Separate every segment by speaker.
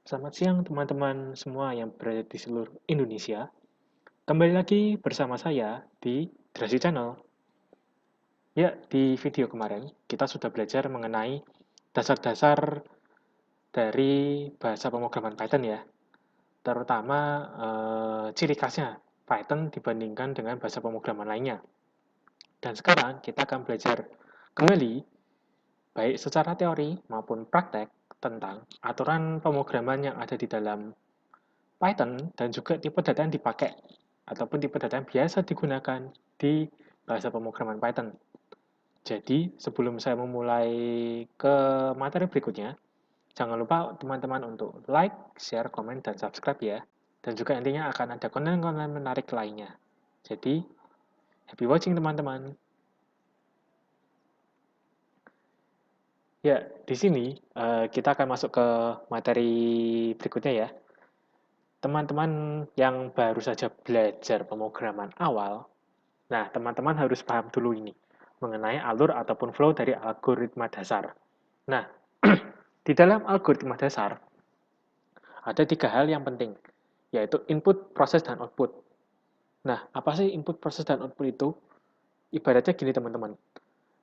Speaker 1: Selamat siang teman-teman semua yang berada di seluruh Indonesia. Kembali lagi bersama saya di Drasi Channel. Ya, di video kemarin kita sudah belajar mengenai dasar-dasar dari bahasa pemrograman Python ya, terutama ciri khasnya Python dibandingkan dengan bahasa pemrograman lainnya. Dan sekarang kita akan belajar kembali baik secara teori maupun praktek tentang aturan pemrograman yang ada di dalam Python dan juga tipe data yang dipakai ataupun tipe data yang biasa digunakan di bahasa pemrograman Python. Jadi, sebelum saya memulai ke materi berikutnya, jangan lupa teman-teman untuk like, share, komen, dan subscribe ya. Dan juga nantinya akan ada konten-konten menarik lainnya. Jadi, happy watching teman-teman. Ya, di sini kita akan masuk ke materi berikutnya ya. Teman-teman yang baru saja belajar pemrograman awal, nah, teman-teman harus paham dulu ini mengenai alur ataupun flow dari algoritma dasar. Nah, di dalam algoritma dasar ada 3 hal yang penting, yaitu input, proses, dan output. Nah, apa sih input, proses, dan output itu? Ibaratnya gini teman-teman.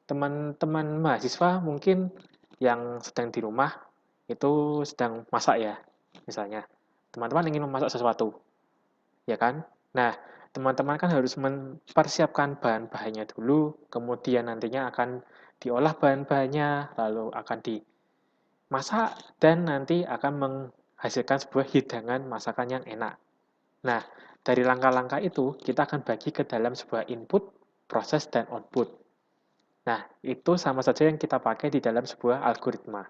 Speaker 1: Teman-teman mahasiswa mungkin yang sedang di rumah itu sedang masak ya, misalnya. Teman-teman ingin memasak sesuatu, ya kan? Nah, teman-teman kan harus mempersiapkan bahan-bahannya dulu, kemudian nantinya akan diolah bahan-bahannya, lalu akan dimasak, dan nanti akan menghasilkan sebuah hidangan masakan yang enak. Nah, dari langkah-langkah itu, kita akan bagi ke dalam sebuah input, proses, dan output. Nah, itu sama saja yang kita pakai di dalam sebuah algoritma.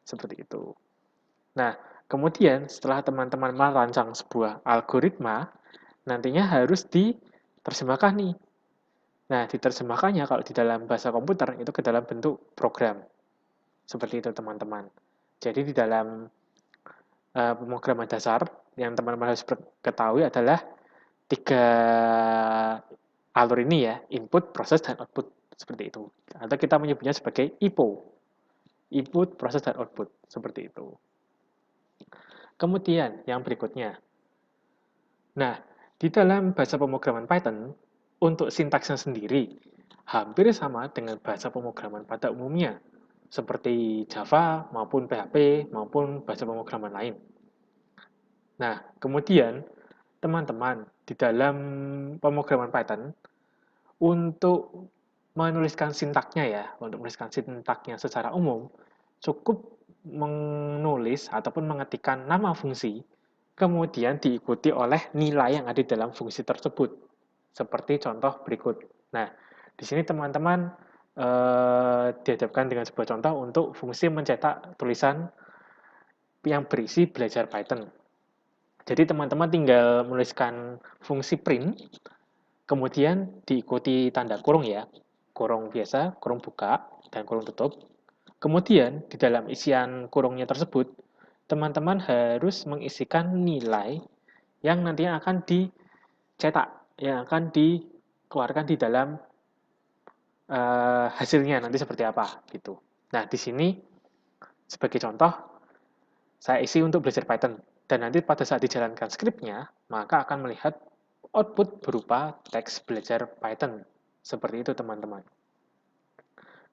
Speaker 1: Seperti itu. Nah, kemudian setelah teman-teman merancang sebuah algoritma, nantinya harus diterjemahkan nih. Nah, diterjemahkannya kalau di dalam bahasa komputer itu ke dalam bentuk program. Seperti itu teman-teman. Jadi di dalam pemrograman dasar yang teman-teman harus ketahui adalah 3 alur ini ya, input, proses, dan output. Seperti itu. Atau kita menyebutnya sebagai IPO. Input, proses, dan output. Seperti itu. Kemudian yang berikutnya. Nah, di dalam bahasa pemrograman Python, untuk sintaksnya sendiri, hampir sama dengan bahasa pemrograman pada umumnya, seperti Java maupun PHP maupun bahasa pemrograman lain. Nah, kemudian teman-teman di dalam pemrograman Python, untuk menuliskan sintaknya ya, untuk menuliskan sintaknya secara umum, cukup menulis ataupun mengetikkan nama fungsi, kemudian diikuti oleh nilai yang ada di dalam fungsi tersebut. Seperti contoh berikut. Nah, di sini teman-teman dihadapkan dengan sebuah contoh untuk fungsi mencetak tulisan yang berisi belajar Python. Jadi teman-teman tinggal menuliskan fungsi print, kemudian diikuti tanda kurung ya, kurung biasa, kurung buka, dan kurung tutup. Kemudian di dalam isian kurungnya tersebut, teman-teman harus mengisikan nilai yang nantinya akan dicetak, yang akan dikeluarkan di dalam hasilnya nanti seperti apa gitu. Nah, di sini sebagai contoh, saya isi untuk belajar Python. Dan nanti pada saat dijalankan skripnya, maka akan melihat output berupa teks belajar Python. Seperti itu, teman-teman.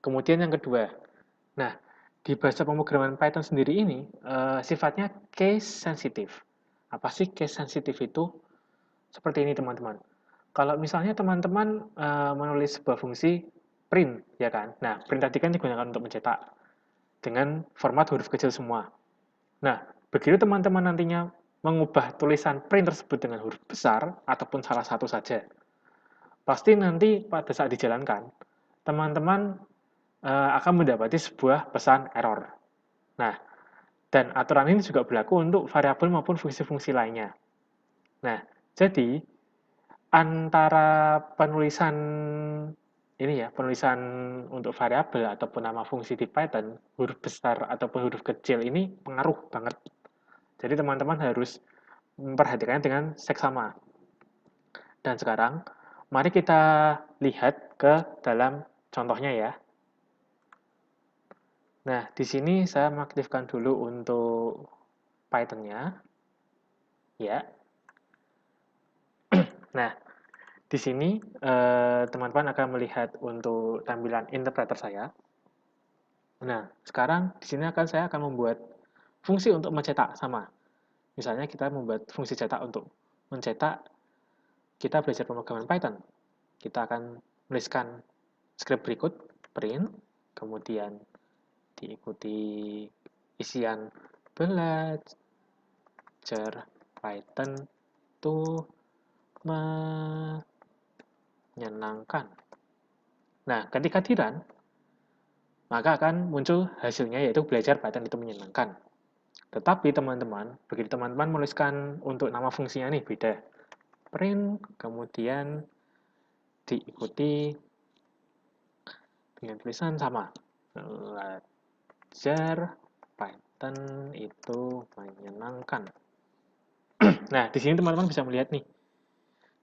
Speaker 1: Kemudian yang kedua, nah, di bahasa pemrograman Python sendiri ini, sifatnya case sensitive. Apa sih case sensitive itu? Seperti ini, teman-teman. Kalau misalnya teman-teman menulis sebuah fungsi print, ya kan? Nah, print tadi kan digunakan untuk mencetak dengan format huruf kecil semua. Nah, begitu teman-teman nantinya mengubah tulisan print tersebut dengan huruf besar ataupun salah satu saja, pasti nanti pada saat dijalankan, teman-teman akan mendapati sebuah pesan error. Nah, dan aturan ini juga berlaku untuk variabel maupun fungsi-fungsi lainnya. Nah, jadi antara penulisan ini ya, penulisan untuk variabel ataupun nama fungsi di Python, huruf besar ataupun huruf kecil ini pengaruh banget. Jadi teman-teman harus memperhatikannya dengan seksama. Dan sekarang, mari kita lihat ke dalam contohnya ya. Nah, di sini saya mengaktifkan dulu untuk Python-nya, ya. Nah, di sini teman-teman akan melihat untuk tampilan interpreter saya. Nah, sekarang di sini saya akan membuat fungsi untuk mencetak sama. Misalnya kita membuat fungsi cetak untuk mencetak, kita belajar pemrograman Python. Kita akan menuliskan script berikut, print, kemudian diikuti isian belajar Python itu menyenangkan. Nah, ketika di-run, maka akan muncul hasilnya yaitu belajar Python itu menyenangkan. Tetapi teman-teman, begitu teman-teman menuliskan untuk nama fungsinya nih beda. Print, kemudian diikuti dengan tulisan sama. Belajar Python itu menyenangkan. Nah, di sini teman-teman bisa melihat nih,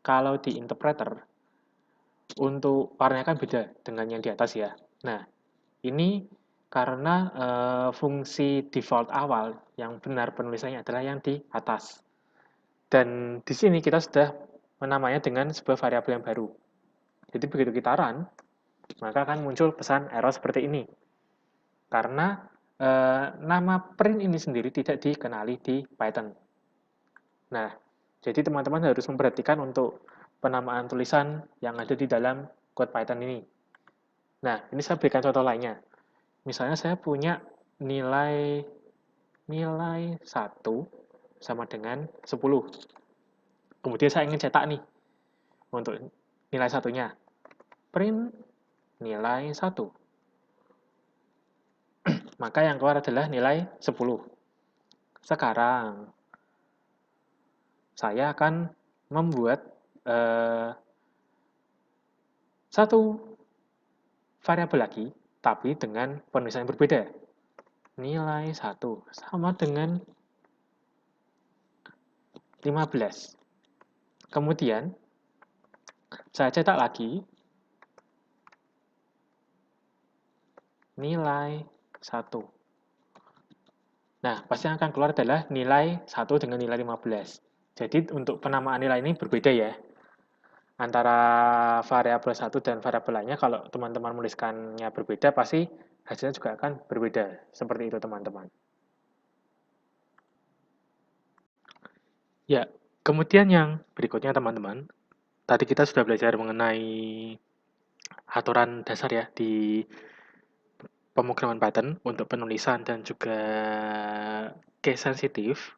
Speaker 1: kalau di interpreter, untuk warnanya kan beda dengan yang di atas ya. Nah, ini karena fungsi default awal yang benar penulisannya adalah yang di atas. Dan di sini kita sudah menamainya dengan sebuah variabel yang baru. Jadi begitu kita run, maka akan muncul pesan error seperti ini. Karena nama print ini sendiri tidak dikenali di Python. Nah, jadi teman-teman harus memperhatikan untuk penamaan tulisan yang ada di dalam code Python ini. Nah, ini saya berikan contoh lainnya. Misalnya saya punya nilai 1 sama dengan 10. Kemudian saya ingin cetak nih untuk nilai satunya. Print nilai 1. Maka yang keluar adalah nilai 10. Sekarang saya akan membuat satu variabel lagi, tapi dengan penulisan yang berbeda. Nilai 1 sama dengan 15. Kemudian, saya cetak lagi nilai 1. Nah, pasti yang akan keluar adalah nilai 1 dengan nilai 15. Jadi, untuk penamaan nilai ini berbeda ya. Antara variabel 1 dan variabel lainnya, kalau teman-teman menuliskannya berbeda, pasti hasilnya juga akan berbeda. Seperti itu, teman-teman. Ya, kemudian yang berikutnya, teman-teman. Tadi kita sudah belajar mengenai aturan dasar ya di pemrograman Python untuk penulisan dan juga case sensitif.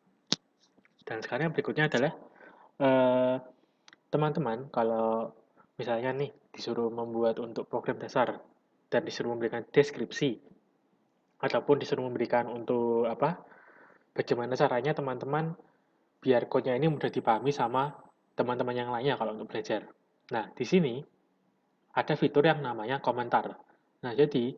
Speaker 1: Dan sekarang yang berikutnya adalah teman-teman kalau misalnya nih disuruh membuat untuk program dasar dan disuruh memberikan deskripsi ataupun disuruh memberikan untuk bagaimana caranya teman-teman biar code-nya ini mudah dipahami sama teman-teman yang lainnya kalau untuk belajar. Nah, di sini ada fitur yang namanya komentar. Nah, jadi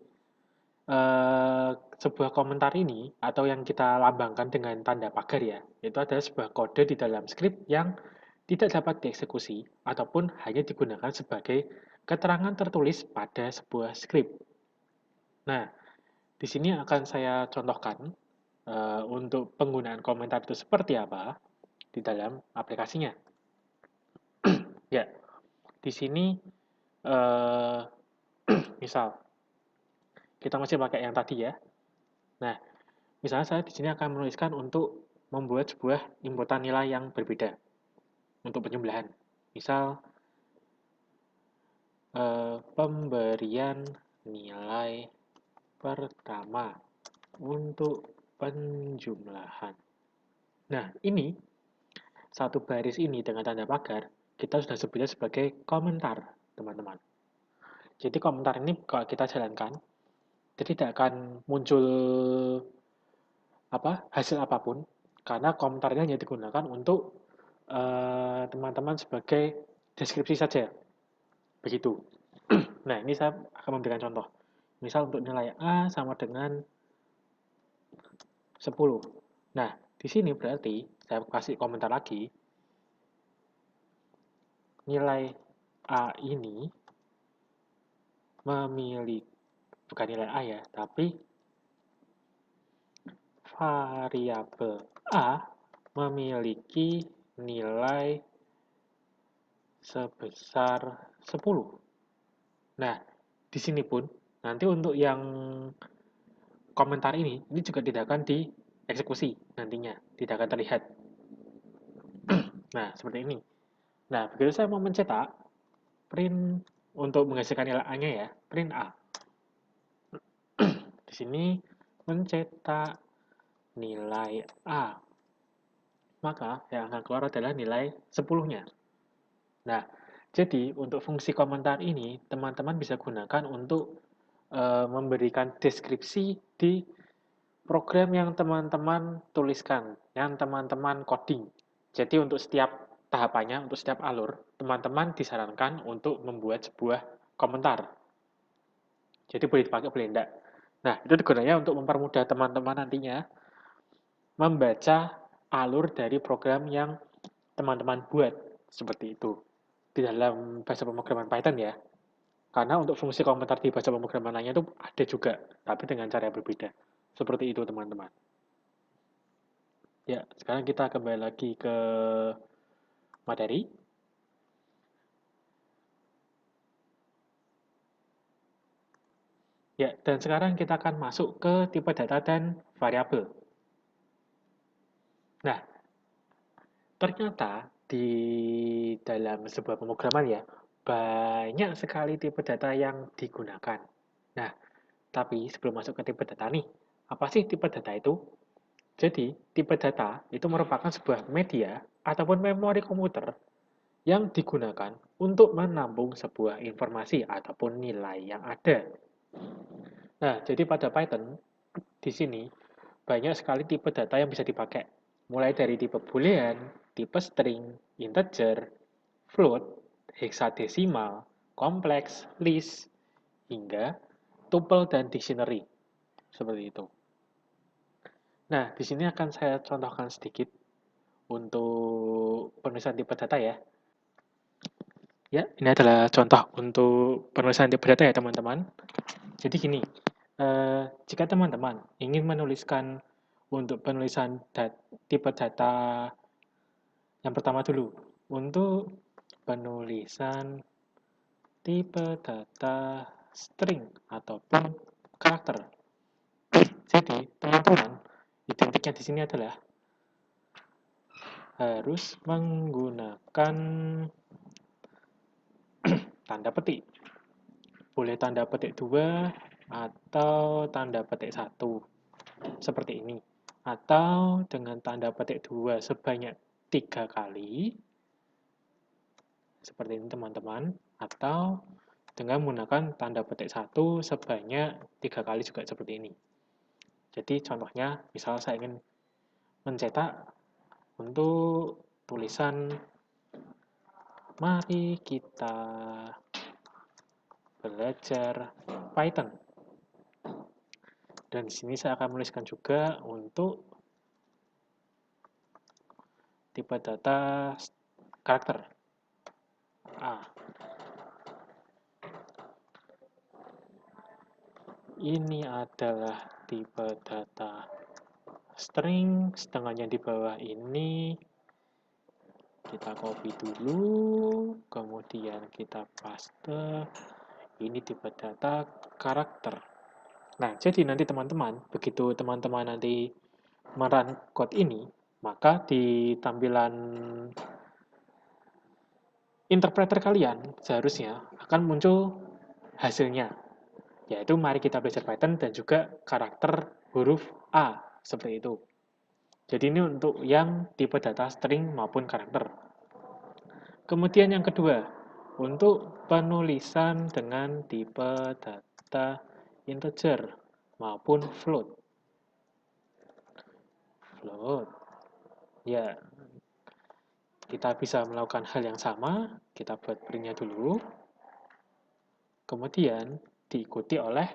Speaker 1: sebuah komentar ini atau yang kita lambangkan dengan tanda pagar ya, itu adalah sebuah kode di dalam script yang tidak dapat dieksekusi ataupun hanya digunakan sebagai keterangan tertulis pada sebuah script. Nah, di sini akan saya contohkan untuk penggunaan komentar itu seperti apa di dalam aplikasinya. Ya, di sini misal kita masih pakai yang tadi ya. Nah, misalnya saya di sini akan menuliskan untuk membuat sebuah inputan nilai yang berbeda untuk penjumlahan. Misal pemberian nilai pertama untuk penjumlahan. Nah, ini satu baris ini dengan tanda pagar kita sudah sebutnya sebagai komentar, teman-teman. Jadi komentar ini kalau kita jalankan, tidak akan muncul hasil apapun karena komentarnya hanya digunakan untuk teman-teman sebagai deskripsi saja. Begitu. Nah, ini saya akan memberikan contoh. Misal untuk nilai A sama dengan 10. Nah, di sini berarti saya kasih komentar lagi. Nilai A ini memiliki, bukan nilai A ya, tapi variabel A memiliki nilai sebesar 10. Nah, di sini pun nanti untuk yang komentar ini juga tidak akan dieksekusi nantinya, tidak akan terlihat. Nah, seperti ini. Nah, begitu saya mau mencetak, print untuk menghasilkan nilai A-nya ya, print A. Di sini mencetak nilai A, maka yang akan keluar adalah nilai 10-nya. Nah, jadi untuk fungsi komentar ini, teman-teman bisa gunakan untuk memberikan deskripsi di program yang teman-teman tuliskan, yang teman-teman coding. Jadi untuk setiap tahapannya, untuk setiap alur, teman-teman disarankan untuk membuat sebuah komentar. Jadi boleh dipakai, boleh enggak. Nah, itu gunanya untuk mempermudah teman-teman nantinya membaca alur dari program yang teman-teman buat. Seperti itu. Di dalam bahasa pemrograman Python ya. Karena untuk fungsi komentar di bahasa pemrograman lainnya itu ada juga, tapi dengan cara yang berbeda. Seperti itu teman-teman. Ya, sekarang kita kembali lagi ke materi. Ya, dan sekarang kita akan masuk ke tipe data dan variabel. Nah, ternyata di dalam sebuah pemrograman ya, banyak sekali tipe data yang digunakan. Nah, tapi sebelum masuk ke tipe data nih, apa sih tipe data itu? Jadi, tipe data itu merupakan sebuah media ataupun memori komputer yang digunakan untuk menampung sebuah informasi ataupun nilai yang ada. Nah, jadi pada Python, di sini banyak sekali tipe data yang bisa dipakai. Mulai dari tipe boolean, tipe string, integer, float, hexadesimal, kompleks, list, hingga tuple dan dictionary. Seperti itu. Nah, di sini akan saya contohkan sedikit untuk penulisan tipe data ya. Ya, ini adalah contoh untuk penulisan tipe data ya teman-teman. Jadi gini, jika teman-teman ingin menuliskan untuk penulisan tipe data yang pertama dulu, untuk penulisan tipe data string ataupun karakter. Jadi, teman-teman, identiknya di sini adalah harus menggunakan tanda petik. Boleh tanda petik 2 atau tanda petik 1. Seperti ini. Atau dengan tanda petik 2 sebanyak 3 kali. Seperti ini teman-teman. Atau dengan menggunakan tanda petik 1 sebanyak 3 kali juga seperti ini. Jadi contohnya, misal saya ingin mencetak untuk tulisan mari kita belajar Python. Dan di sini saya akan menuliskan juga untuk tipe data karakter. Ini adalah tipe data string, setengahnya di bawah ini. Kita copy dulu, kemudian kita paste. Ini tipe data karakter. Nah, jadi nanti teman-teman, begitu teman-teman nanti merun code ini, maka di tampilan interpreter kalian seharusnya akan muncul hasilnya, yaitu mari kita belajar Python dan juga karakter huruf A, seperti itu. Jadi ini untuk yang tipe data string maupun karakter. Kemudian yang kedua, untuk penulisan dengan tipe data integer maupun float. Float. Ya, kita bisa melakukan hal yang sama, kita buat print-nya dulu. Kemudian diikuti oleh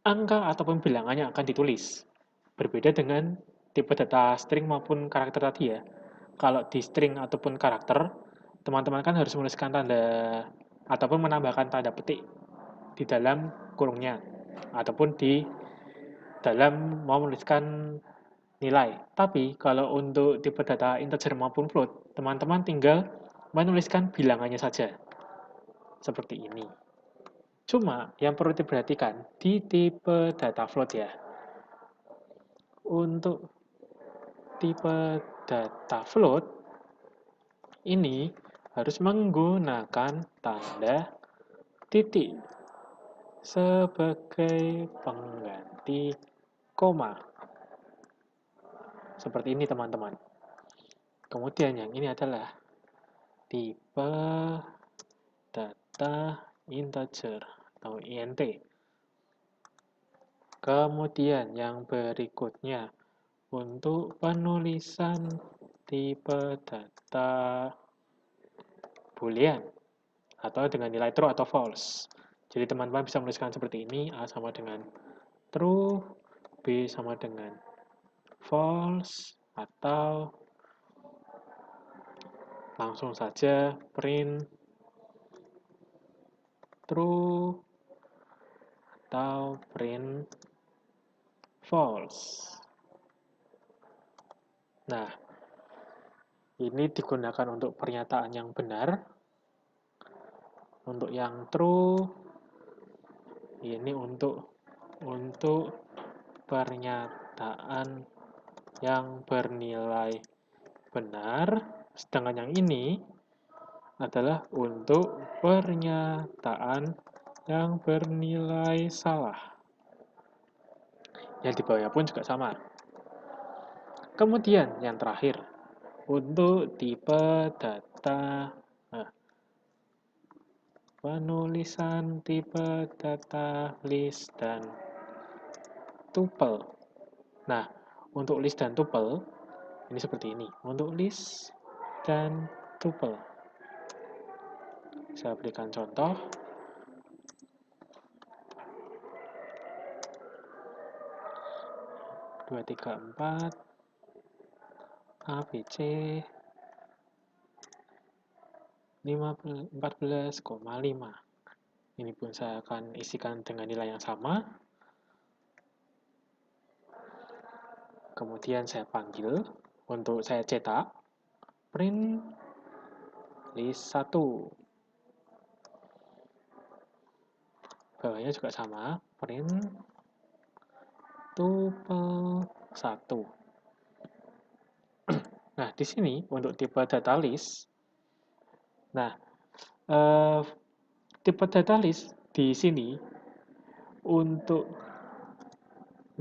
Speaker 1: angka ataupun bilangan yang akan ditulis. Berbeda dengan tipe data string maupun karakter tadi ya. Kalau di string ataupun karakter, teman-teman kan harus menuliskan tanda ataupun menambahkan tanda petik di dalam kurungnya ataupun di dalam mau menuliskan nilai. Tapi kalau untuk tipe data integer maupun float, teman-teman tinggal menuliskan bilangannya saja. Seperti ini. Cuma yang perlu diperhatikan di tipe data float ya. Untuk tipe data float ini harus menggunakan tanda titik sebagai pengganti koma. Seperti ini teman-teman. Kemudian yang ini adalah tipe data integer atau INT. Kemudian yang berikutnya untuk penulisan tipe data boolean atau dengan nilai true atau false. Jadi teman-teman bisa menuliskan seperti ini, A sama dengan true, B sama dengan false, atau langsung saja print true atau print false. Nah, ini digunakan untuk pernyataan yang benar. Untuk yang true, ini untuk pernyataan yang bernilai benar. Sedangkan yang ini adalah untuk pernyataan yang bernilai salah. Yang di bawahnya pun juga sama. Kemudian yang terakhir, untuk tipe data penulisan tipe data list dan tuple. Nah, untuk list dan tuple, ini seperti ini. Untuk list dan tuple. Saya berikan contoh. Dua, tiga, empat, A, B, C, 14,5. Ini pun saya akan isikan dengan nilai yang sama. Kemudian saya panggil untuk saya cetak print list 1. Bawahnya juga sama, print tuple 1. Nah, di sini untuk tipe data list, nah, tipe data list di sini untuk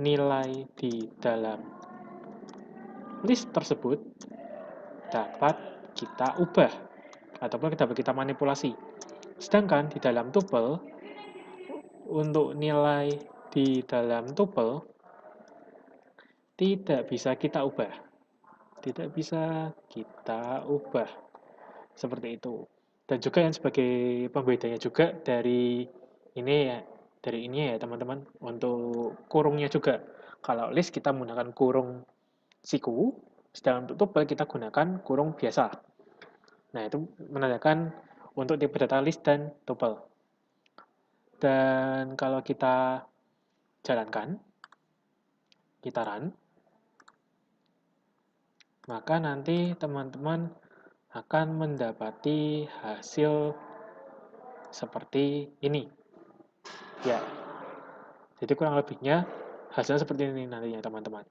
Speaker 1: nilai di dalam list tersebut dapat kita ubah ataupun dapat kita manipulasi. Sedangkan di dalam tuple, untuk nilai di dalam tuple tidak bisa kita ubah. Tidak bisa kita ubah. Seperti itu. Dan juga yang sebagai pembedanya juga dari ini ya teman-teman, untuk kurungnya juga. Kalau list kita menggunakan kurung siku, sedangkan untuk tuple kita gunakan kurung biasa. Nah, itu menandakan untuk tipe data list dan tuple. Dan kalau kita jalankan, kita run, maka nanti teman-teman akan mendapati hasil seperti ini. Ya, jadi kurang lebihnya hasilnya seperti ini nantinya teman-teman.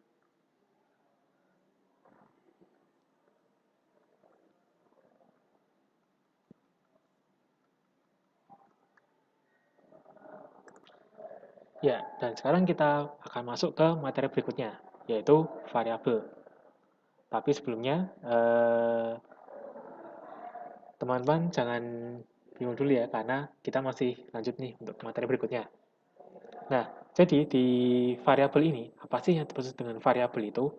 Speaker 1: Ya, dan sekarang kita akan masuk ke materi berikutnya, yaitu variabel. Tapi sebelumnya, teman-teman jangan bingung dulu ya, karena kita masih lanjut nih untuk materi berikutnya. Nah, jadi di variabel ini, apa sih yang dimaksud dengan variabel itu?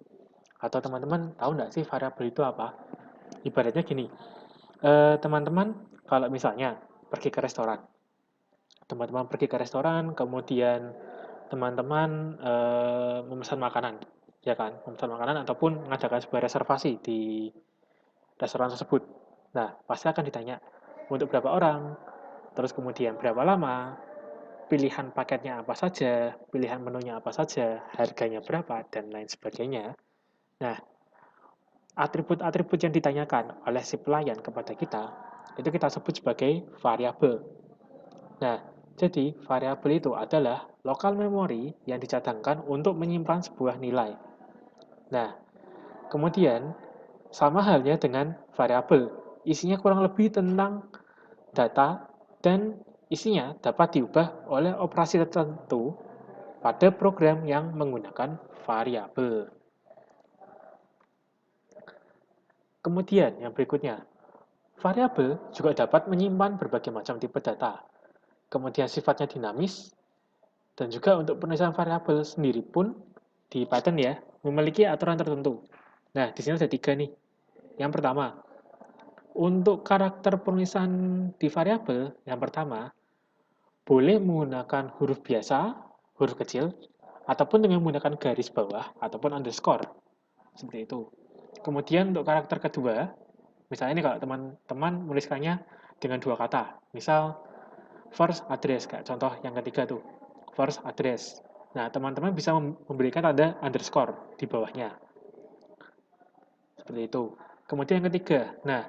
Speaker 1: Atau teman-teman tahu nggak sih variabel itu apa? Ibaratnya gini, teman-teman kalau misalnya pergi ke restoran, teman-teman pergi ke restoran, kemudian teman-teman memesan makanan, ya kan? Memesan makanan ataupun mengadakan sebuah reservasi di restoran tersebut. Nah, pasti akan ditanya, untuk berapa orang, terus kemudian berapa lama, pilihan paketnya apa saja, pilihan menunya apa saja, harganya berapa, dan lain sebagainya. Nah, atribut-atribut yang ditanyakan oleh si pelayan kepada kita, itu kita sebut sebagai variabel. Nah, jadi variabel itu adalah lokal memori yang dicadangkan untuk menyimpan sebuah nilai. Nah, kemudian sama halnya dengan variabel, isinya kurang lebih tentang data dan isinya dapat diubah oleh operasi tertentu pada program yang menggunakan variabel. Kemudian yang berikutnya, variabel juga dapat menyimpan berbagai macam tipe data. Kemudian sifatnya dinamis, dan juga untuk penulisan variabel sendiri pun di Python ya, memiliki aturan tertentu. Nah, di sini ada 3 nih. Yang pertama, untuk karakter penulisan di variabel, yang pertama, boleh menggunakan huruf biasa, huruf kecil, ataupun dengan menggunakan garis bawah ataupun underscore. Seperti itu. Kemudian untuk karakter kedua, misalnya ini kalau teman-teman menuliskannya dengan 2 kata. Misal first address, kayak contoh yang ketiga tuh. First address. Nah, teman-teman bisa memberikan tanda underscore di bawahnya. Seperti itu. Kemudian yang ketiga, nah,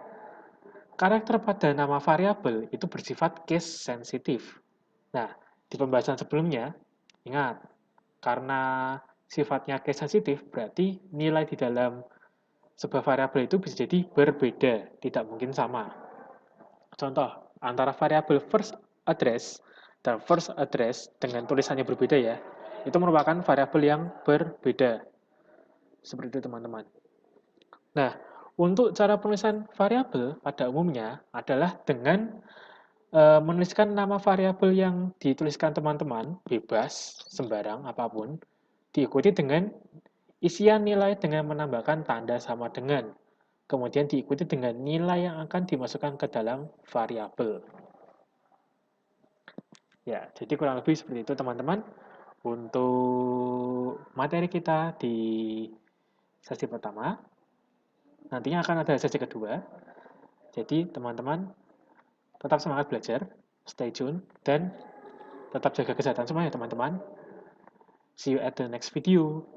Speaker 1: karakter pada nama variabel itu bersifat case sensitif. Nah, di pembahasan sebelumnya, ingat, karena sifatnya case sensitif, berarti nilai di dalam sebuah variabel itu bisa jadi berbeda, tidak mungkin sama. Contoh, antara variabel first address dan first address dengan tulisannya berbeda ya, itu merupakan variabel yang berbeda. Seperti itu teman-teman. Nah, untuk cara penulisan variabel pada umumnya adalah dengan menuliskan nama variabel yang dituliskan teman-teman, bebas, sembarang, apapun, diikuti dengan isian nilai dengan menambahkan tanda sama dengan. Kemudian diikuti dengan nilai yang akan dimasukkan ke dalam variabel. Ya, jadi kurang lebih seperti itu teman-teman untuk materi kita di sesi pertama. Nantinya akan ada sesi kedua. Jadi teman-teman tetap semangat belajar, stay tune, dan tetap jaga kesehatan semuanya teman-teman. See you at the next video.